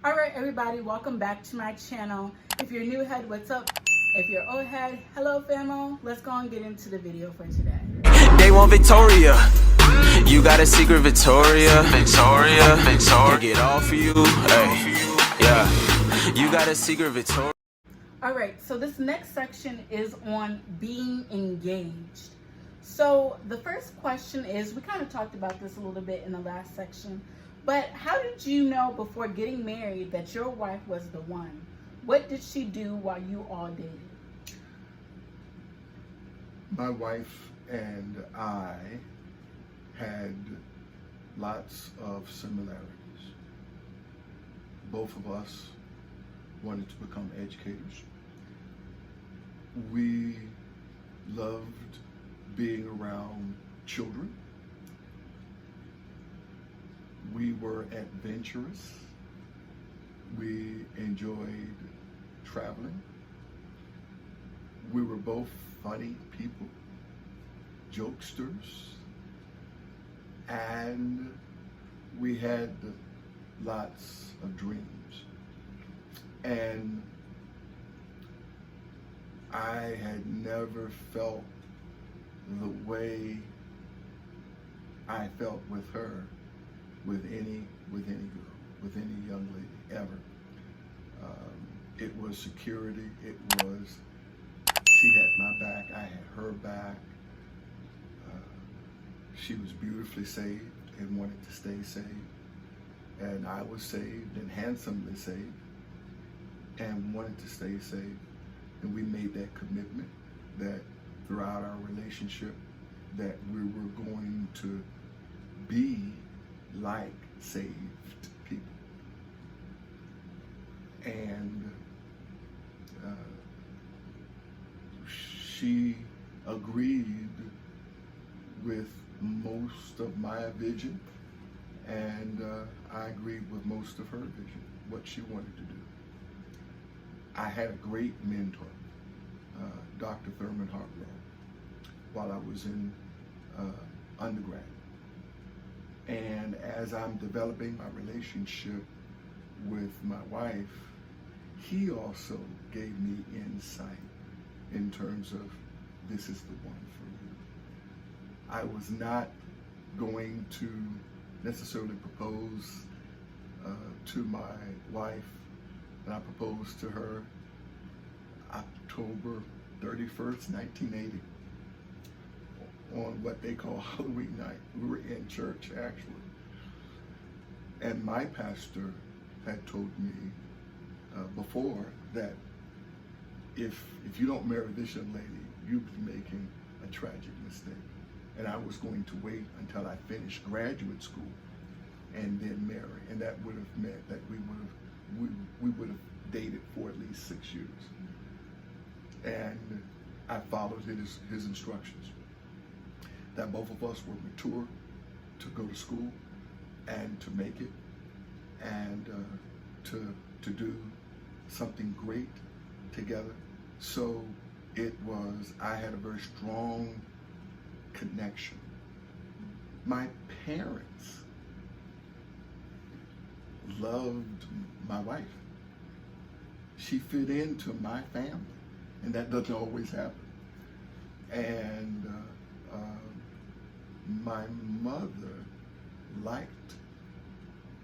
Alright everybody, welcome back to my channel. If you're new head, what's up? If you're old head, hello famo. Let's go and get into the video for today. Day one Victoria. You got a secret Victoria. Can't get all for you. Hey. Yeah. You got a secret Victoria. Alright, so this next section is on being engaged. So the first question is, we kind of talked about this a little bit in the last section, but how did you know before getting married that your wife was the one? What did she do while you all dated? My wife and I had lots of similarities. Both of us wanted to become educators. We loved being around children. We were adventurous. We enjoyed traveling. We were both funny people, jokesters, and we had lots of dreams. And I had never felt the way I felt with her, with any girl, with any young lady ever. It was security. It was, she had my back, I had her back. She was beautifully saved and wanted to stay saved. And I was saved and handsomely saved and wanted to stay saved. And we made that commitment that throughout our relationship that we were going to be like saved people. And she agreed with most of my vision, and I agreed with most of her vision, what she wanted to do. I had a great mentor, Dr. Thurman Hartwell, while I was in undergrad. And as I'm developing my relationship with my wife, he also gave me insight in terms of, this is the one for you. I was not going to necessarily propose to my wife, and I proposed to her October 31st, 1980, on what they call Halloween night. We were in church, actually. And my pastor had told me before that if you don't marry this young lady, you'll be making a tragic mistake. And I was going to wait until I finished graduate school and then marry. And that would have meant that we would have dated for at least 6 years. And I followed his instructions, that both of us were mature to go to school and to make it, and to do something great together. So it was, I had a very strong connection. My parents loved my wife. She fit into my family, and that doesn't always happen. And my mother liked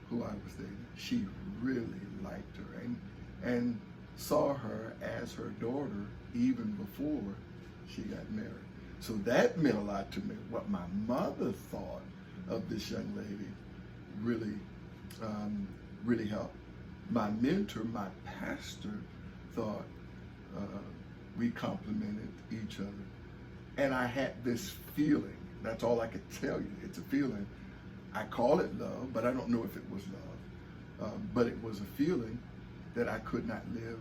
who I was dating. She really liked her and saw her as her daughter even before she got married. So that meant a lot to me. What my mother thought of this young lady really helped. My mentor, my pastor, thought we complemented each other. And I had this feeling, that's all I could tell you, it's a feeling. I call it love, but I don't know if it was love. But it was a feeling that I could not live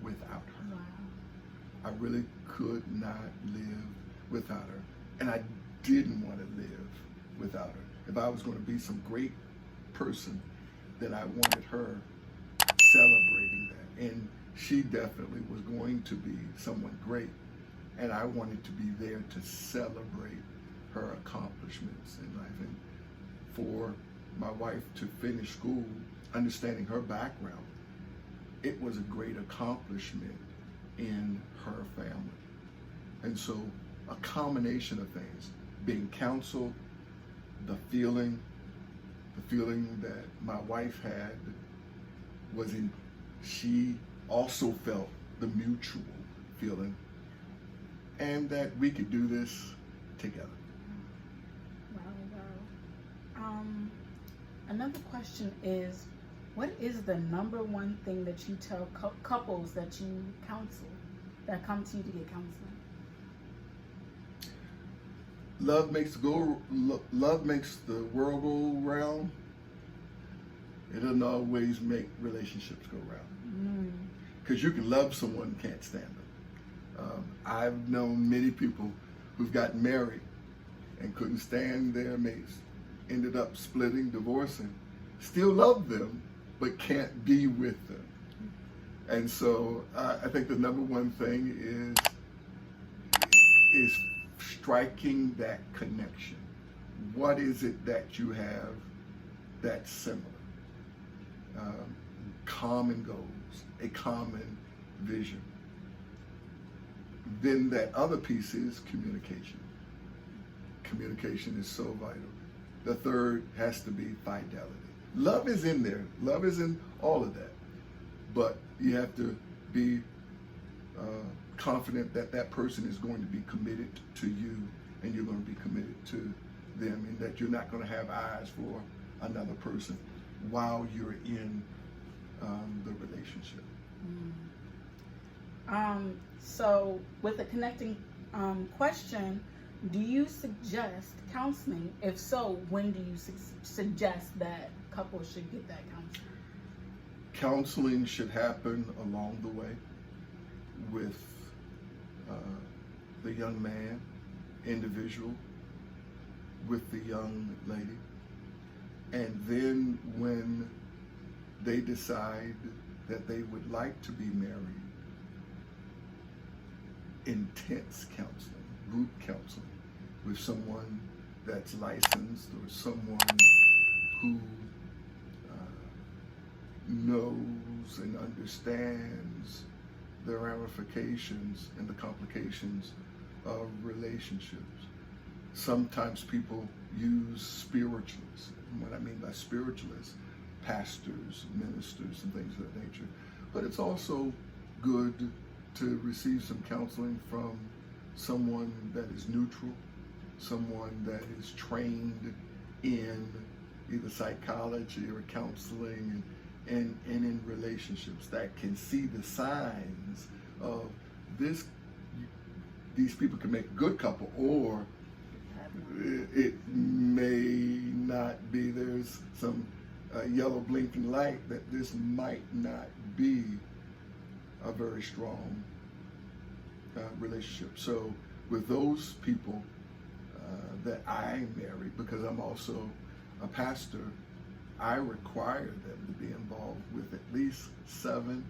without her. Wow. I really could not live without her. And I didn't want to live without her. If I was going to be some great person, then I wanted her celebrating that. And she definitely was going to be someone great. And I wanted to be there to celebrate her accomplishments in life. And for my wife to finish school understanding her background, it was a great accomplishment in her family. And so a combination of things, being counseled, the feeling that my wife had was she also felt the mutual feeling, and that we could do this together. Wow. Another question is, what is the number one thing that you tell couples that you counsel, that come to you to get counseling? Love makes the world go round. It doesn't always make relationships go round. Because you can love someone and can't stand them. I've known many people who've gotten married and couldn't stand their mates, ended up splitting, divorcing, still love them, but can't be with them. And so I think the number one thing is striking that connection. What is it that you have that's similar? Common goals, a common vision. Then that other piece is communication. Communication is so vital. The third has to be fidelity. Love is in there. Love is in all of that. But you have to be confident that that person is going to be committed to you, and you're going to be committed to them, and that you're not going to have eyes for another person while you're in the relationship. So with a connecting question, do you suggest counseling? If so, when do you suggest that couples should get that counseling? Counseling should happen along the way with the young man, individual, with the young lady. And then when they decide that they would like to be married, intense counseling, group counseling, with someone that's licensed or someone who knows and understands the ramifications and the complications of relationships. Sometimes people use spiritualists. What I mean by spiritualists, pastors, ministers, and things of that nature. But it's also good to receive some counseling from someone that is neutral, someone that is trained in either psychology or counseling and in relationships, that can see the signs of this. These people can make a good couple, or it may not be. There's some yellow blinking light that this might not be a very strong relationship. So with those people that I marry, because I'm also a pastor, I require them to be involved with at least 7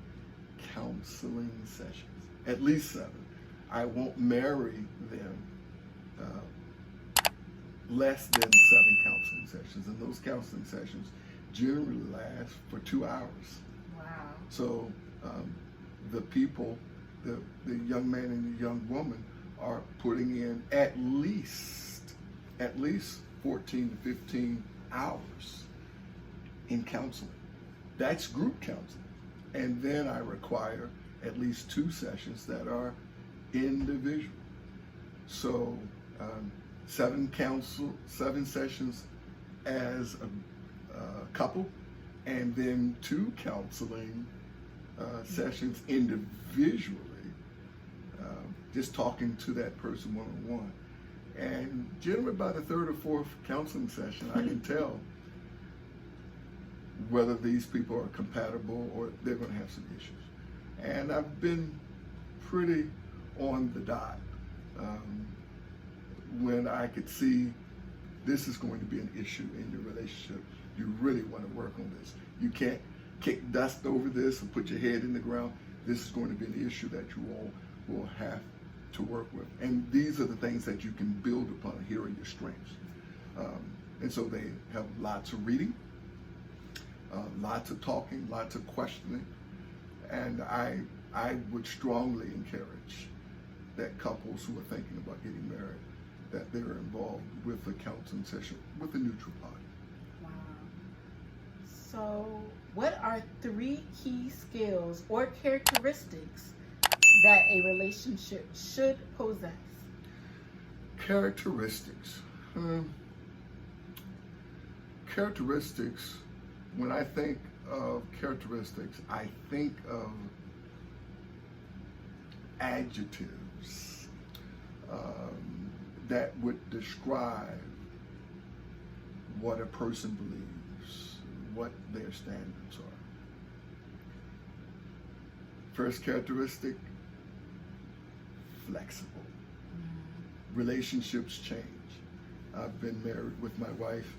counseling sessions. At least 7. I won't marry them less than 7 counseling sessions. And those counseling sessions generally last for 2 hours. Wow. So the people, the young man and the young woman, are putting in at least 14 to 15 hours in counseling. That's group counseling. And then I require at least 2 sessions that are individual. So 7 sessions as a couple, and then 2 counseling sessions individually, just talking to that person one-on-one. And generally by the 3rd or 4th counseling session, I can tell whether these people are compatible or they're going to have some issues. And I've been pretty on the dot when I could see this is going to be an issue in your relationship. You really want to work on this. You can't kick dust over this and put your head in the ground. This is going to be an issue that you all will have to work with. And these are the things that you can build upon. Here are your strengths. And so they have lots of reading. lots of talking, lots of questioning, and I would strongly encourage that couples who are thinking about getting married, that they're involved with a counseling session with a neutral party. Wow. So, what are 3 key skills or characteristics that a relationship should possess? Characteristics. Characteristics, when I think of characteristics, I think of adjectives that would describe what a person believes, what their standards are. First characteristic, flexible. Relationships change. I've been married with my wife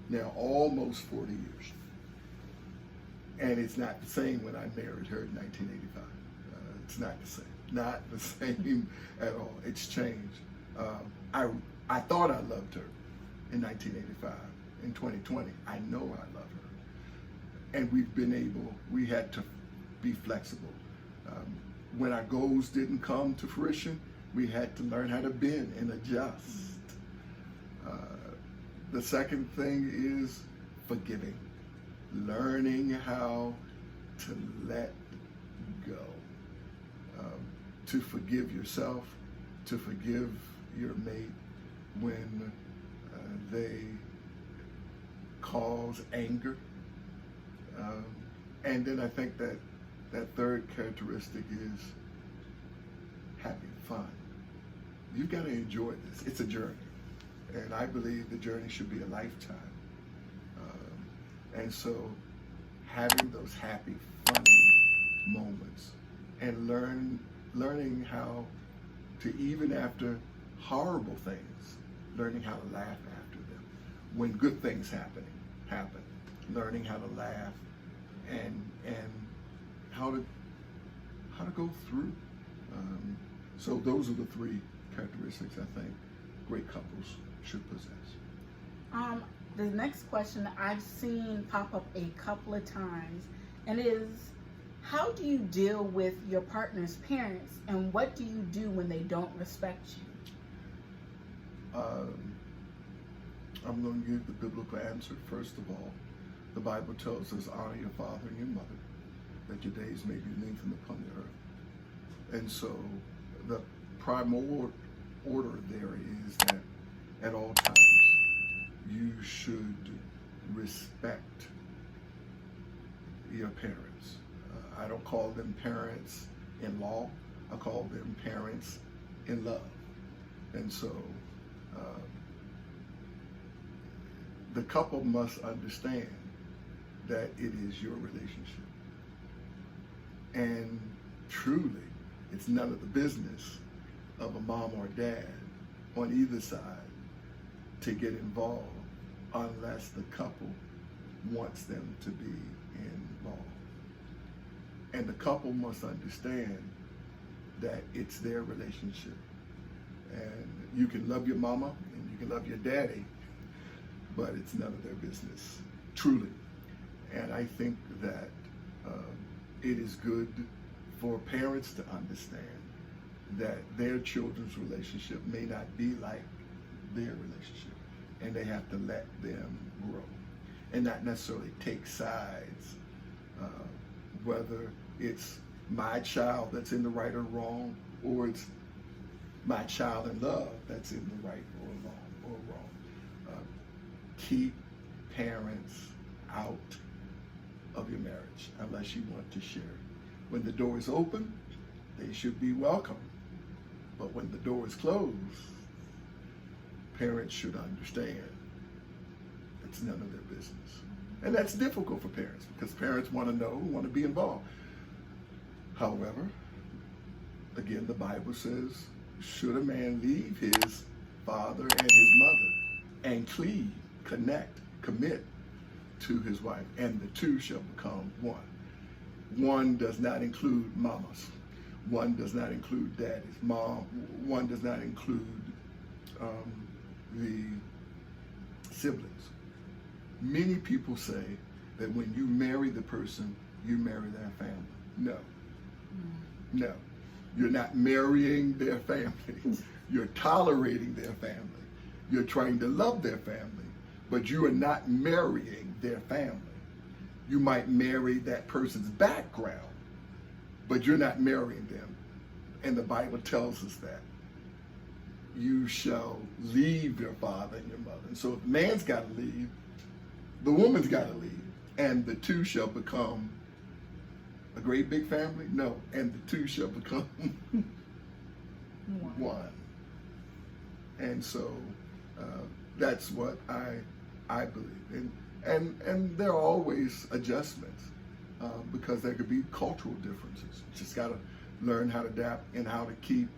now almost 40 years. And it's not the same when I married her in 1985. It's not the same. Not the same at all. It's changed. I thought I loved her in 1985. In 2020, I know I love her. And we had to be flexible. When our goals didn't come to fruition, we had to learn how to bend and adjust. The second thing is forgiving. Learning how to let go. To forgive yourself, to forgive your mate when they cause anger. And then I think that third characteristic is having fun. You've got to enjoy this. It's a journey. And I believe the journey should be a lifetime. And so having those happy, funny moments and learning how to, even after horrible things, learning how to laugh after them. When good things happen, learning how to laugh and how to go through. So those are the 3 characteristics I think great couples should possess. The next question that I've seen pop up a couple of times, and is, how do you deal with your partner's parents, and what do you do when they don't respect you? I'm going to give the biblical answer. First of all, the Bible tells us, honor your father and your mother, that your days may be lengthened upon the earth. And so the primordial order there is that at all times you should respect your parents. I don't call them parents in law. I call them parents in love. And so the couple must understand that it is your relationship. And truly, it's none of the business of a mom or dad on either side to get involved unless the couple wants them to be involved. And the couple must understand that it's their relationship. And you can love your mama and you can love your daddy, but it's none of their business, truly. And I think that it is good for parents to understand that their children's relationship may not be like their relationship, and they have to let them grow and not necessarily take sides, whether it's my child that's in the right or wrong, or it's my child in love that's in the right or wrong. Keep parents out of your marriage unless you want to share. When the door is open, they should be welcome. But when the door is closed, parents should understand it's none of their business. And that's difficult for parents because parents want to know, want to be involved. However, again, the Bible says, should a man leave his father and his mother and cleave, connect, commit to his wife, and the two shall become one. One does not include mamas. One does not include daddies. One does not include the siblings. Many people say that when you marry the person, you marry their family. No. No. You're not marrying their family. You're tolerating their family. You're trying to love their family, but you are not marrying their family. You might marry that person's background, but you're not marrying them. And the Bible tells us that. You shall leave your father and your mother. And so if man's got to leave, the woman's got to leave. And the two shall become a great big family? No. And the two shall become one. And so that's what I believe. And there are always adjustments because there could be cultural differences. You just got to learn how to adapt and how to keep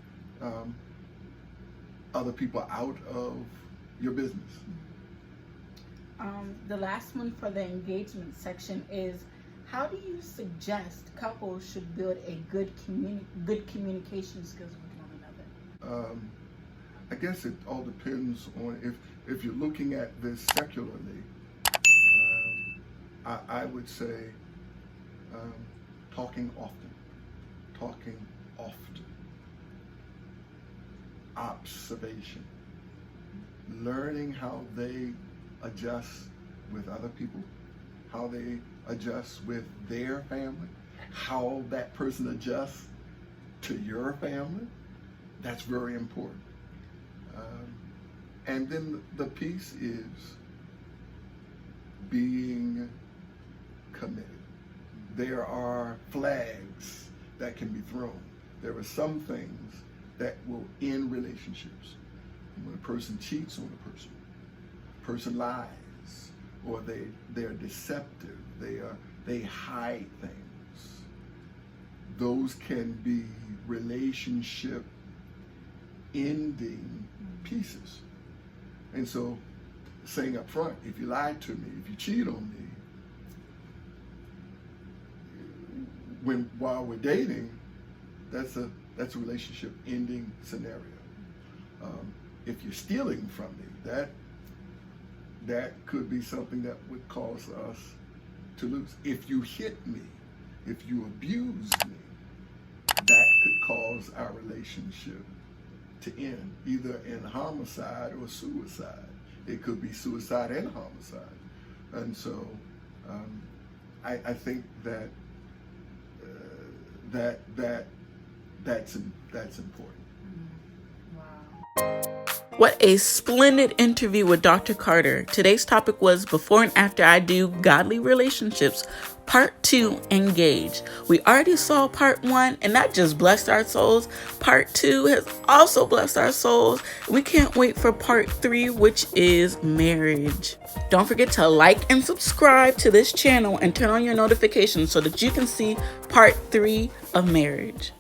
other people out of your business. The last one for the engagement section is, how do you suggest couples should build a good communication skills with one another? I guess it all depends on if you're looking at this secularly. I would say talking often, observation, learning how they adjust with other people, how they adjust with their family, how that person adjusts to your family. That's very important. And then the piece is being committed. There are flags that can be thrown. There are some things that will end relationships. When a person cheats on a person lies, or they're deceptive, they hide things. Those can be relationship ending pieces. And so, saying up front, if you lied to me, if you cheat on me, while we're dating, that's a relationship ending scenario. If you're stealing from me, that could be something that would cause us to lose. If you hit me, if you abuse me, that could cause our relationship to end, either in homicide or suicide. It could be suicide and homicide. And so I think that's important. Wow. What a splendid interview with Dr. Carter. Today's topic was Before and After I Do Godly Relationships, Part 2, Engage. We already saw Part 1, and that just blessed our souls. Part 2 has also blessed our souls. We can't wait for Part 3, which is marriage. Don't forget to like and subscribe to this channel and turn on your notifications so that you can see Part 3 of marriage.